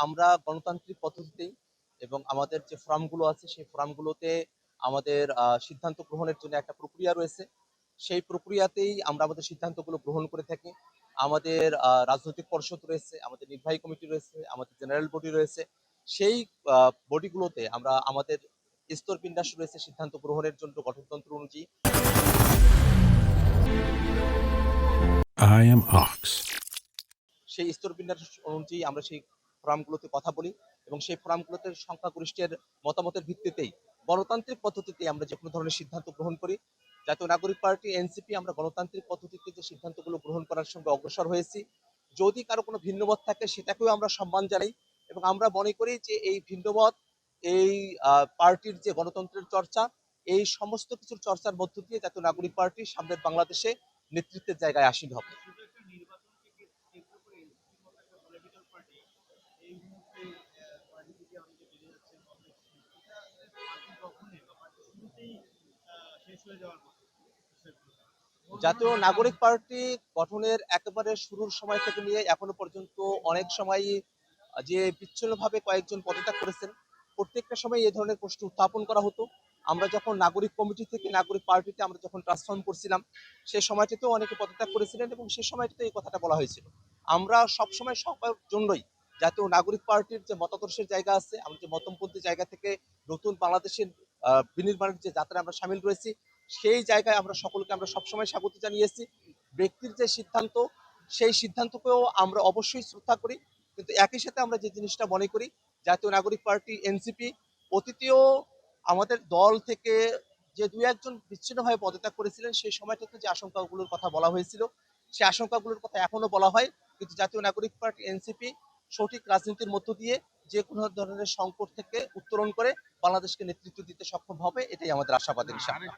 আমরা গণতান্ত্রিক পদ্ধতিতেই এবং আমাদের যে ফোরামগুলো আছে সেই ফোরামগুলোতে আমাদের সিদ্ধান্ত গ্রহণের জন্য একটা প্রক্রিয়া রয়েছে। সেই প্রক্রিয়াতেই আমরা আমাদের সিদ্ধান্তগুলো গ্রহণ করে থাকি। আমাদের রাজনৈতিক পরিষদ রয়েছে, আমাদের নির্বাহী কমিটি রয়েছে, আমাদের জেনারেল বডি রয়েছে। সেই বডিগুলোতে আমরা আমাদের স্তর বিন্যাস রয়েছে সিদ্ধান্ত গ্রহণের জন্য গঠনতন্ত্র অনুযায়ী। I am Ox. সেই স্তর বিন্যাস অনুযায়ী আমরা সেই ফোরামগুলোতে কথা বলি এবং সেই ফোরামগুলোতে সংখ্যাগরিষ্ঠের মতামতের ভিত্তিতেই গণতান্ত্রিক পদ্ধতিতে আমরা যে কোনো ধরনের সিদ্ধান্ত গ্রহণ করি। জাতীয় নাগরিক পার্টি এনসিপি আমরা গণতান্ত্রিক পদ্ধতিতে যে সিদ্ধান্তগুলো গ্রহণ করার সঙ্গে অগ্রসর হয়েছি। যদি কারো কোনো ভিন্নমত থাকে সেটাকেও আমরা সম্মান জানাই এবং আমরা মনে করি যে এই ভিন্নমত এই পার্টির যে গণতন্ত্রের চর্চা, এই সমস্ত কিছুর চর্চার মধ্য দিয়ে জাতীয় নাগরিক পার্টি সামনের বাংলাদেশে নেতৃত্বের জায়গায় আসীন হবে। জাতীয় নাগরিক পার্টি গঠনের একেবারে শুরুর সময় থেকে নিয়ে এখনো পর্যন্ত অনেক সময়ই যে বিচ্ছিন্নভাবে কয়েকজন পদত্যাগ করেছেন, প্রত্যেকটা সময় এই ধরনের প্রশ্ন উত্থাপন করা হতো। আমরা যখন নাগরিক কমিটি থেকে নাগরিক পার্টিতে আমরা যখন ট্রান্সফর্ম করছিলাম, সেই সময়টিতেও অনেকে পদত্যাগ করেছিলেন এবং সেই সময়টিতে এই কথাটা বলা হয়েছিল। আমরা সবসময় সবার জন্যই জাতীয় নাগরিক পার্টির যে মতাদর্শের জায়গা আছে, আমরা যে মতমপন্থী জায়গা থেকে নতুন বাংলাদেশের বিনির্মাণের যে যাত্রায় আমরা সামিল রয়েছি, সেই জায়গায় আমরা সকলকে আমরা সবসময় স্বাগত জানিয়েছি। ব্যক্তির যে সিদ্ধান্ত, সেই সিদ্ধান্তকেও আমরা অবশ্যই শ্রদ্ধা করি, কিন্তু একই সাথে আমরা যে জিনিসটা মনে করি, জাতীয় নাগরিক পার্টি এনসিপি অতীতেও আমাদের দল থেকে যে দুই একজন বিচ্ছিন্নভাবে পদত্যাগ করেছিলেন, সেই সময়টাতে যে আশঙ্কাগুলোর কথা বলা হয়েছিল, সেই আশঙ্কাগুলোর কথা এখনো বলা হয়। কিন্তু জাতীয় নাগরিক পার্টি এনসিপি সঠিক রাজনীতির মধ্য দিয়ে যে কোনো ধরনের সংকট থেকে উত্তরণ করে বাংলাদেশকে নেতৃত্ব দিতে সক্ষম হবে, এটাই আমাদের আশাবাদ ইনশাআল্লাহ।